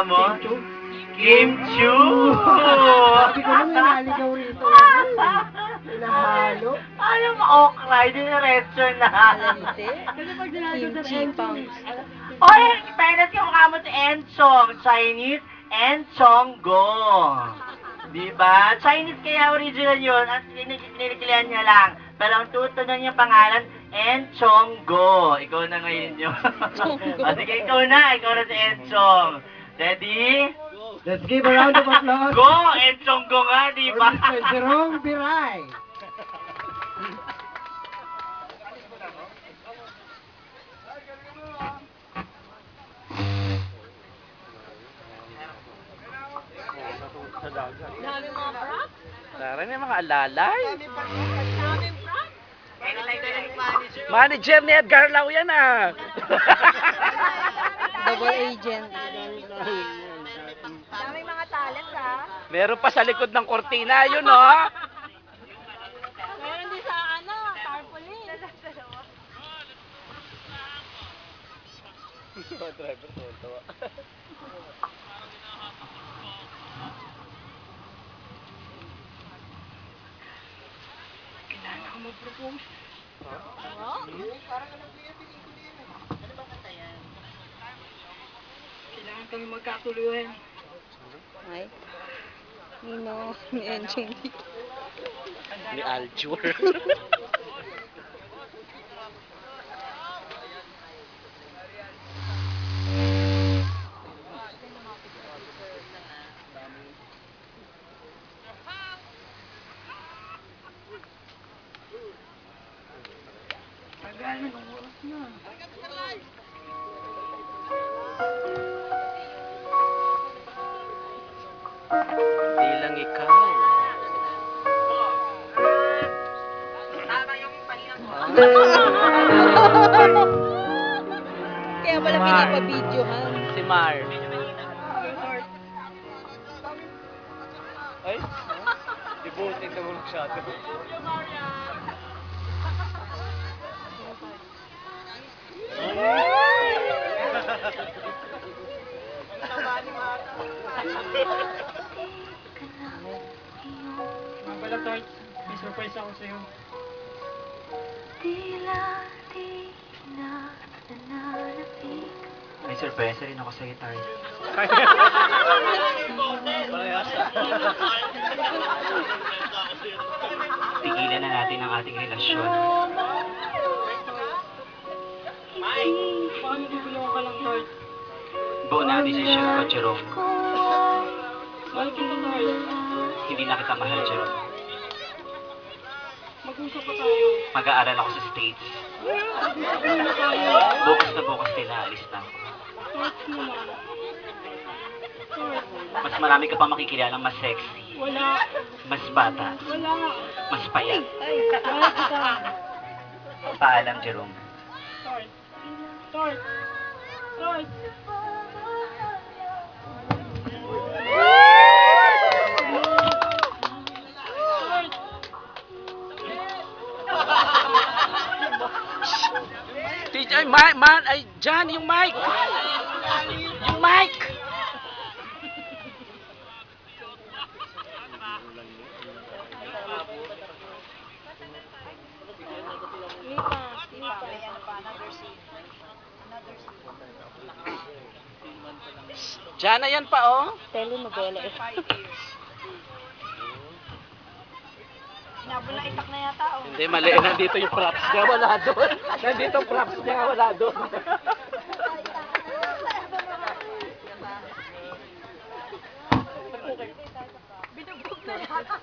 mo? Kim Chu! Sabi ko naman, naligaw rito. Hinahalo. Ano mo, okra? Hindi na restaurant na. Alamite. Kasi pag dinalo sa Kimchi pounds. Oy, fairness ka mukha mo si Enchong. Chinese, Enchong Go. Diba? Chinese kaya original yun. At nilikilihan niya lang. Pero ang tutunan niya pangalan, Enchong Go. Ikaw na ngayon yun. O sige, ikaw na. Ikaw na si Enchong. Ready? Let's give a round of applause. Go! Enchong Go nga, For diba? Mr. Jerome Biray. Daming mga props. Tara na mga alalay. Daming props. Manager ni Edgar Lau yan ah. Double agent. Daming mga talent ha. Meron pa sa likod ng kortina yun oh. Meron din sa tarpaulin. Kailangan ako mag-propose. Kailangan kami magkatuluyan. Ay. Nino, ni Enching. Ni Aljur. Tagal na, ng oras na. Hindi lang ikaw. Kaya pala pinapabidyohan. Si Mar. Ay? Dibutin ka mo masyado. Mga pala, Toy. May surprise ako sa'yo. May sorpresa rin ako sa guitar. Tigilan na natin ang ating relasyon. Paano tutulungan ka lang, Toy? Buo na ang desisyon ko, Jerome. Mahal kita, Toy. Hindi na kita mahal, Jerome. Mag-usap pa tayo. Mag-aaral ako sa States. Mag-usap na tayo. Bukas na bukas nila, alis na ako. Toy naman. Toy, Mas marami ka pa makikilalang mas sexy, wala. mas bata, Wala. mas payat. Mahal kita. Paalam, Jerome. Toy. Toy. Toy. Ay, man, ay, dyan, yung mic! Yung mic! Dyan na yan pa, oh. Telenovela eh. Nabulaitak na yata oh. Hindi, mali. Nandito yung props niya, wala doon. Nandito yung props niya, wala doon. Binugbog na yata.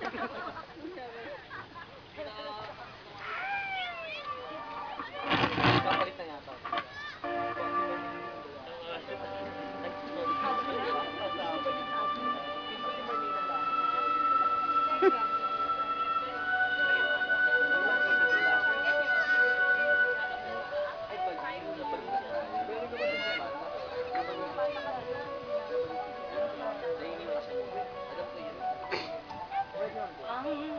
Ang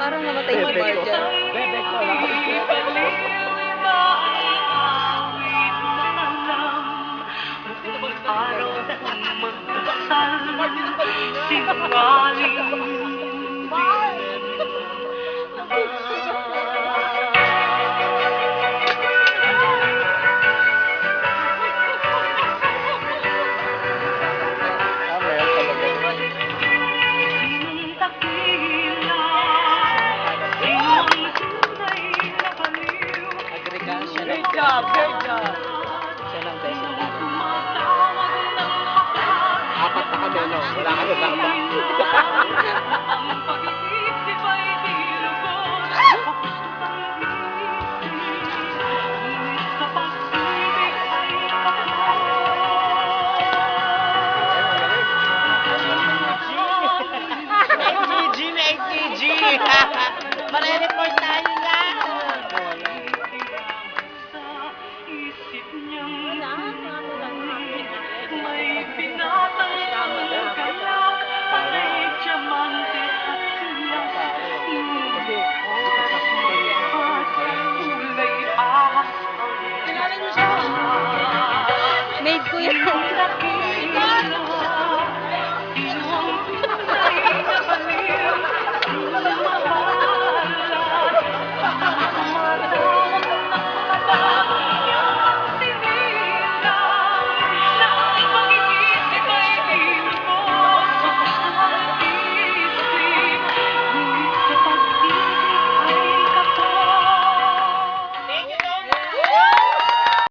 Parang namatay si Marja. Bebe ko lang. Araw kong magdasal, sinungaling Great job, great job. Siya lang beses. Apat na kami, no? Wala ka na